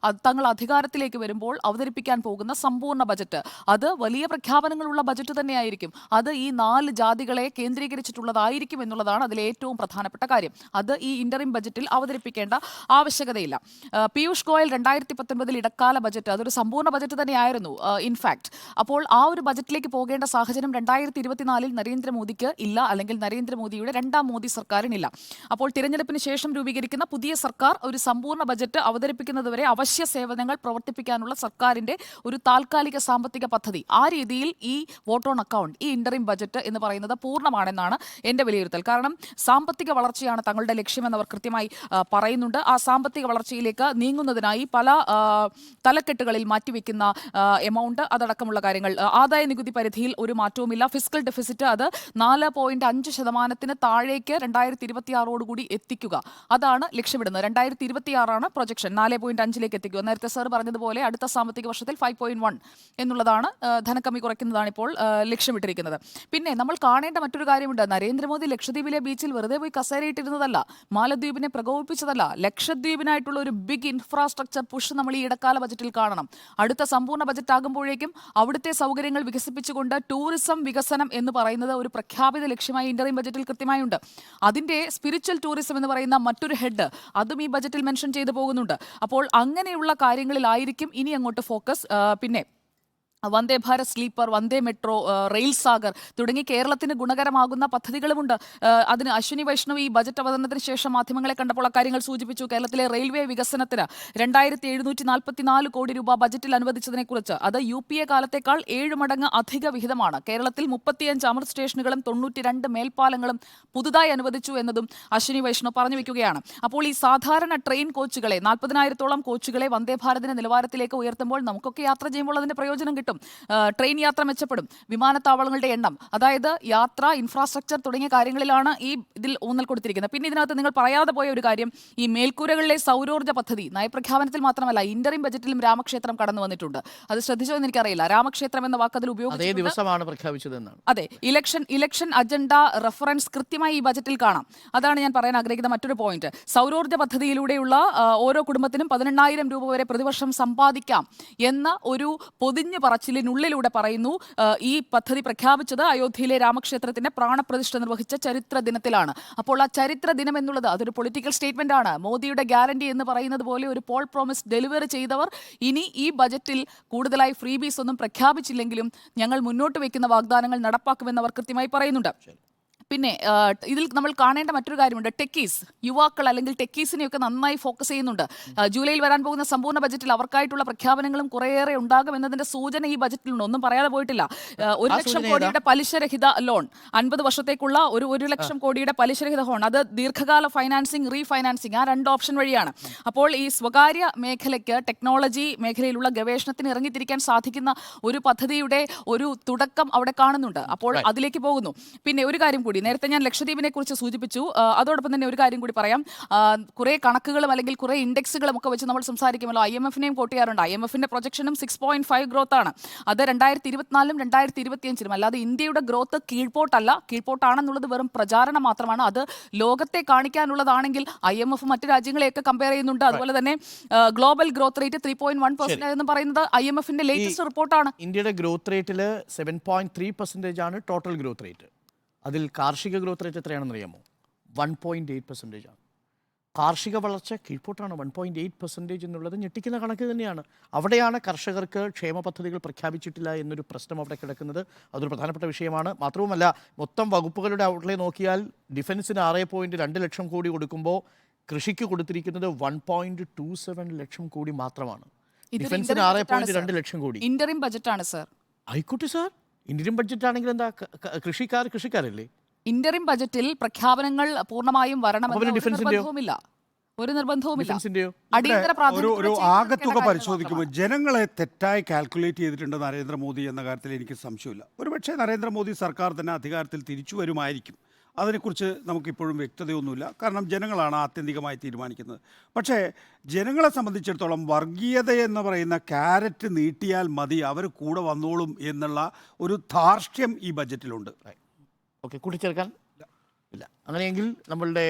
തങ്ങൾ അധികാരത്തിലേക്ക് വരുമ്പോൾ അവതരിപ്പിക്കാൻ പോകുന്ന സമ്പൂർണ്ണ ബജറ്റ് അത് വലിയ പ്രഖ്യാപനങ്ങളുള്ള ബജറ്റ് തന്നെയായിരിക്കും. അത് ഈ 4 ജാതികളെ കേന്ദ്രീകരിച്ചിട്ടുള്ളതായിരിക്കും എന്നുള്ളതാണ് അതിലെ ഏറ്റവും പ്രധാനപ്പെട്ട കാര്യം. അത് ഈ ഇന്ററിം ബജറ്റിൽ അവതരിപ്പിക്കേണ്ട ആവശ്യകതയില്ല. പീയൂഷ് ഗോയൽ 2019 ഇടക്കാല ബജറ്റ് അതൊരു സമ്പൂർണ്ണ ബജറ്റ് തന്നെയായിരുന്നു ഇൻഫാക്ട്. അപ്പോൾ ആ ഒരു ബജറ്റിലേക്ക് പോകേണ്ട സാഹചര്യം 2024 നരേന്ദ്രമോദിക്ക് ഇല്ല, അല്ലെങ്കിൽ നരേന്ദ്രമോദിയുടെ രണ്ടാം മോദി സർക്കാരിനില്ല. അപ്പോൾ തിരഞ്ഞെടുപ്പിന് ശേഷം രൂപീകരിക്കുന്ന പുതിയ സർക്കാർ ഒരു സമ്പൂർണ്ണ ബജറ്റ് അവതരിപ്പിക്കുന്നതുവരെ അവശ്യ സേവനങ്ങൾ പ്രവർത്തിപ്പിക്കാനുള്ള സർക്കാരിന്റെ ഒരു താൽക്കാലിക സാമ്പത്തിക പദ്ധതി, ആ രീതിയിൽ ഈ വോട്ട് ഓൺ അക്കൗണ്ട്, ഈ ഇന്ററിം ബജറ്റ് എന്ന് പറയുന്നത് പൂർണ്ണമാണെന്നാണ് എന്റെ വിലയിരുത്തൽ. കാരണം സാമ്പത്തിക വളർച്ചയാണ് തങ്ങളുടെ ലക്ഷ്യമെന്ന് അവർ കൃത്യമായി പറയുന്നുണ്ട്. ആ സാമ്പത്തിക വളർച്ചയിലേക്ക് നീങ്ങുന്നതിനായി പല തലക്കെട്ടുകളിൽ മാറ്റിവെക്കുന്ന എമൗണ്ട് അതടക്കമുള്ള കാര്യങ്ങൾ, ആദായ നികുതി പരിധിയിൽ ഒരു മാറ്റവുമില്ല. ഫിസ്ക്കൽ ഡെഫിസിറ്റ് അത് 4.5% താഴേക്ക് 2026 എത്തിക്കുക, അതാണ് ലക്ഷ്യമിടുന്നത്. 2026 പ്രൊജക്ഷൻ 4.5 എത്തിക്കുക. നേരത്തെ സർ പറഞ്ഞതുപോലെ അടുത്ത സാമ്പത്തിക വർഷത്തിൽ 5.1 എന്നുള്ളതാണ്, ധനക്കമ്മി കുറയ്ക്കുന്നതാണ് ഇപ്പോൾ ലക്ഷ്യമിട്ടിരിക്കുന്നത്. പിന്നെ നമ്മൾ കാണേണ്ട മറ്റൊരു കാര്യമുണ്ട്. നരേന്ദ്രമോദി ലക്ഷദ്വീപിലെ ബീച്ചിൽ വെറുതെ പോയി കസേരയിട്ടിരുന്നതല്ല, മാലദ്വീപിനെ പ്രകോപിപ്പിച്ചതല്ല. ലക്ഷദ്വീപിനായിട്ടുള്ള ഒരു ബിഗ് ഇൻഫ്രാസ്ട്രക്ചർ പുഷ് നമ്മൾ ഈ ഇടക്കാല ബജറ്റിൽ കാണണം. അടുത്ത സമ്പൂർണ്ണ ബജറ്റ് ആകുമ്പോഴേക്കും അവിടുത്തെ സൗകര്യങ്ങൾ വികസിപ്പിച്ചുകൊണ്ട് ടൂറിസം വികസനം എന്ന് പറയുന്നത് ഒരു പ്രഖ്യാപിത ലക്ഷ്യമായി ഇന്ററിം ബജറ്റിൽ കൃത്യമായുണ്ട്. അതിന്റെ സ്പിരിച്വൽ ടൂറിസം എന്ന് പറയുന്ന മറ്റൊരു ഹെഡ് അതും ഈ ബജറ്റിൽ മെൻഷൻ ചെയ്തു പോകുന്നുണ്ട്. അപ്പോൾ അങ്ങനെയുള്ള കാര്യങ്ങളിലായിരിക്കും ഇനി അങ്ങോട്ട് ഫോക്കസ്. പിന്നെ വന്ദേ ഭാരത് സ്ലീപ്പർ, വന്ദേ മെട്രോ, റെയിൽ സാഗർ തുടങ്ങി കേരളത്തിന് ഗുണകരമാകുന്ന പദ്ധതികളുമുണ്ട്. അതിന് അശ്വിനി വൈഷ്ണവ് ഈ ബജറ്റ് അവതരണത്തിന് ശേഷം മാധ്യമങ്ങളെ കണ്ടപ്പോൾ അക്കാര്യങ്ങൾ സൂചിപ്പിച്ചു. കേരളത്തിലെ റെയിൽവേ വികസനത്തിന് 2744 കോടി രൂപ ബജറ്റിൽ അനുവദിച്ചതിനെക്കുറിച്ച്. അത് UPA കാലത്തേക്കാൾ 7 മടങ്ങ് അധിക വിഹിതമാണ്. കേരളത്തിൽ 35 അമൃത് സ്റ്റേഷനുകളും 92 മേൽപ്പാലങ്ങളും പുതുതായി അനുവദിച്ചു എന്നതും അശ്വിനി വൈഷ്ണവ് പറഞ്ഞു വെക്കുകയാണ്. അപ്പോൾ ഈ സാധാരണ ട്രെയിൻ കോച്ചുകളെ 40,000-ഓളം കോച്ചുകളെ വന്ദേ ഭാരതിന്റെ നിലവാരത്തിലേക്ക് ഉയർത്തുമ്പോൾ നമുക്കൊക്കെ യാത്ര ചെയ്യുമ്പോൾ അതിന്റെ പ്രയോജനം കിട്ടും. ട്രെയിൻ യാത്ര മെച്ചപ്പെടും, വിമാനത്താവളങ്ങളുടെ എണ്ണം, അതായത് യാത്ര, ഇൻഫ്രാസ്ട്രക്ചർ തുടങ്ങിയ കാര്യങ്ങളിലാണ് ഈ ഇതിൽ ഊന്നൽ കൊടുത്തിരിക്കുന്നത്. പിന്നെ ഇതിനകത്ത് നിങ്ങൾ പറയാതെ പോയ ഒരു കാര്യം, ഈ മേൽക്കൂരകളിലെ സൗരോർജ്ജ പദ്ധതി നയപ്രഖ്യാപനത്തിൽ മാത്രമല്ല ഇന്ററിം ബജറ്റിലും രാമക്ഷേത്രം കടന്നു വന്നിട്ടുണ്ട്. അത് ശ്രദ്ധിച്ചോ എന്ന് എനിക്കറിയില്ല. രാമക്ഷേത്രം എന്ന വാക്ക് അതിൽ അതേ ദിവസമാണ് പ്രഖ്യാപിച്ചതെന്നാണ്. അതെ, ഇലക്ഷൻ അജണ്ട റെഫറൻസ് കൃത്യമായി ഈ ബജറ്റിൽ കാണാം. അതാണ് ഞാൻ പറയാൻ ആഗ്രഹിക്കുന്ന മറ്റൊരു പോയിന്റ്. സൗരോർജ്ജ പദ്ധതിയിലൂടെയുള്ള ഓരോ കുടുംബത്തിനും 18,000 രൂപ വരെ പ്രതിവർഷം സമ്പാദിക്കാം എന്ന ഒരു പൊതിഞ്ഞു പറച്ചിലിനുള്ളിലൂടെ പറയുന്നു. ഈ പദ്ധതി പ്രഖ്യാപിച്ചത് അയോധ്യയിലെ രാമക്ഷേത്രത്തിന്റെ പ്രാണപ്രതിഷ്ഠ നിർവഹിച്ച ചരിത്ര ദിനത്തിലാണ്. അപ്പോൾ ആ ചരിത്ര ദിനം എന്നുള്ളത് അതൊരു പൊളിറ്റിക്കൽ സ്റ്റേറ്റ്മെന്റ് ആണ്. മോദിയുടെ ഗ്യാരണ്ടി എന്ന് പറയുന്നത് പോലെ ഒരു പോൾ പ്രോമിസ് ഡെലിവറി ചെയ്തവർ ഇനി ഈ ബജറ്റിൽ കൂടുതലായി ഫ്രീബീസ് ഒന്നും പ്രഖ്യാപിച്ചില്ലെങ്കിലും ഞങ്ങൾ മുന്നോട്ട് വയ്ക്കുന്ന വാഗ്ദാനങ്ങൾ നടപ്പാക്കുമെന്ന് അവർ കൃത്യമായി പറയുന്നുണ്ട്. പിന്നെ ഇതിൽ നമ്മൾ കാണേണ്ട മറ്റൊരു കാര്യമുണ്ട്. ടെക്കീസ്, യുവാക്കൾ അല്ലെങ്കിൽ ടെക്കീസിനെയൊക്കെ നന്നായി ഫോക്കസ് ചെയ്യുന്നുണ്ട്. ജൂലൈയിൽ വരാൻ പോകുന്ന സമ്പൂർണ്ണ ബജറ്റിൽ അവർക്കായിട്ടുള്ള പ്രഖ്യാപനങ്ങളും കുറേയേറെ ഉണ്ടാകും എന്നതിന്റെ സൂചന ഈ ബജറ്റിലുണ്ട്. ഒന്നും പറയാതെ പോയിട്ടില്ല. 1 ലക്ഷം കോടിയുടെ പലിശരഹിത ലോൺ, 50 വർഷത്തേക്കുള്ള 1 ലക്ഷം കോടിയുടെ പലിശരഹിത ലോൺ, അത് ദീർഘകാല ഫൈനാൻസിങ്, റീഫൈനാൻസിങ്, ആ 2 ഓപ്ഷൻ വഴിയാണ്. അപ്പോൾ ഈ സ്വകാര്യ മേഖലയ്ക്ക്, ടെക്നോളജി മേഖലയിലുള്ള ഗവേഷണത്തിന് ഇറങ്ങിത്തിരിക്കാൻ സാധിക്കുന്ന ഒരു പദ്ധതിയുടെ ഒരു തുടക്കം അവിടെ കാണുന്നുണ്ട്. അപ്പോൾ അതിലേക്ക് പോകുന്നു. പിന്നെ ഒരു കാര്യം കൂടി, നേരത്തെ ഞാൻ ലക്ഷദ്വീപിനെ കുറിച്ച് സൂചിപ്പിച്ചു. അതോടൊപ്പം തന്നെ ഒരു കാര്യം കൂടി പറയാം. കുറെ കണക്കുകളും അല്ലെങ്കിൽ കുറെ ഇൻഡെക്സുകളും ഒക്കെ വെച്ച് നമ്മൾ സംസാരിക്കുമല്ലോ. IMF-നെയും കോട്ട് ചെയ്യാറുണ്ട്. IMF-ന്റെ പ്രൊജക്ഷനും 6.5 ഗ്രോത്ത് ആണ്. അത് 2024-ലും 2025-ലും. അല്ലാതെ ഇന്ത്യയുടെ ഗ്രോത്ത് കീഴ്പോട്ടാണെന്നുള്ളത് വെറും പ്രചാരണം മാത്രമാണ്. അത് ലോകത്തെ കാണിക്കാനുള്ളതാണെങ്കിൽ IMF മറ്റു രാജ്യങ്ങളെയൊക്കെ കമ്പയർ ചെയ്യുന്നുണ്ട്. അതുപോലെ തന്നെ ഗ്ലോബൽ ഗ്രോത്ത് റേറ്റ് 3.1% എന്ന് പറയുന്നത് IMF-ന്റെ ലേറ്റസ്റ്റ് റിപ്പോർട്ടാണ്. ഇന്ത്യയുടെ ഗ്രോത്ത് റേറ്റിൽ 7.3% ആണ് ടോട്ടൽ ഗ്രോത്ത് റേറ്റ്. അതിൽ കാർഷിക ഗ്രോത്ത് റേറ്റ് എത്രയാണെന്ന് അറിയാമോ? 1.8% ആണ്. കാർഷിക വളർച്ച കീഴ്പോട്ടാണ്. 1.8% എന്നുള്ളത് ഞെട്ടിക്കുന്ന കണക്ക് തന്നെയാണ്. അവിടെയാണ് കർഷകർക്ക് ക്ഷേമ പദ്ധതികൾ പ്രഖ്യാപിച്ചിട്ടില്ല എന്നൊരു പ്രശ്നം അവിടെ കിടക്കുന്നത്. അതൊരു പ്രധാനപ്പെട്ട വിഷയമാണ്. മാത്രവുമല്ല, മൊത്തം വകുപ്പുകളുടെ ഔട്ട്ലേ നോക്കിയാൽ ഡിഫൻസിന് 6.2 ലക്ഷം കോടി കൊടുക്കുമ്പോൾ കൃഷിക്ക് കൊടുത്തിരിക്കുന്നത് 1.27 ലക്ഷം കോടി മാത്രമാണ്. ഡിഫൻസിന് 6.2 ലക്ഷം കോടി. ഇന്ററിം ബജറ്റാണ് സർ. ആയിക്കോട്ടെ സാർ, ഇന്ത്യൻ ബഡ്ജറ്റ് ആണെങ്കിൽ എന്താ, കൃഷിക്കാരല്ലേ? ഇന്ററിം ബജറ്റിൽ പ്രഖ്യാപനങ്ങൾ പൂർണ്ണമായും വരണമെന്ന് ഒരു നിർബന്ധവുമില്ല. ഒരു ആകത്തുക പരിശോധിക്കുമ്പോൾ ജനങ്ങളെ തെറ്റായി കാൽക്കുലേറ്റ് ചെയ്തിട്ടുണ്ട് നരേന്ദ്രമോദി എന്ന കാര്യത്തിൽ എനിക്ക് സംശയമില്ല. ഒരുപക്ഷെ നരേന്ദ്രമോദി സർക്കാർ തന്നെ അധികാരത്തിൽ തിരിച്ചു വരുമായിരിക്കും. അതിനെക്കുറിച്ച് നമുക്കിപ്പോഴും വ്യക്തതയൊന്നുമില്ല. കാരണം ജനങ്ങളാണ് ആത്യന്തികമായി തീരുമാനിക്കുന്നത്. പക്ഷേ ജനങ്ങളെ സംബന്ധിച്ചിടത്തോളം വർഗീയത എന്ന് പറയുന്ന ക്യാരറ്റ് നീട്ടിയാൽ മതി, അവർ കൂടെ വന്നോളും എന്നുള്ള ഒരു ധാർഷ്ട്യം ഈ ബജറ്റിലുണ്ട്. ഓക്കെ, കൂട്ടിച്ചേർക്കാൻ ഇല്ല. അങ്ങനെയെങ്കിൽ നമ്മളുടെ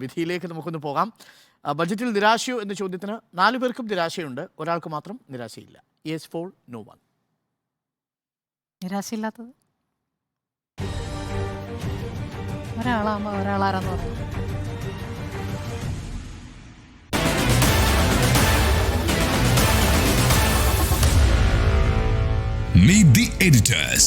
വിധിയിലേക്ക് നമുക്കൊന്ന് പോകാം. ബജറ്റിൽ നിരാശയോ എന്ന ചോദ്യത്തിന് 4 പേർക്കും നിരാശയുണ്ട്, ഒരാൾക്ക് മാത്രം നിരാശയില്ല. Yes for no one. നിരാശയില്ലാത്തത് ഒരാളാകുമ്പോൾ ഒരാളാരാന്ന് പറയുന്നത്. Meet the editors.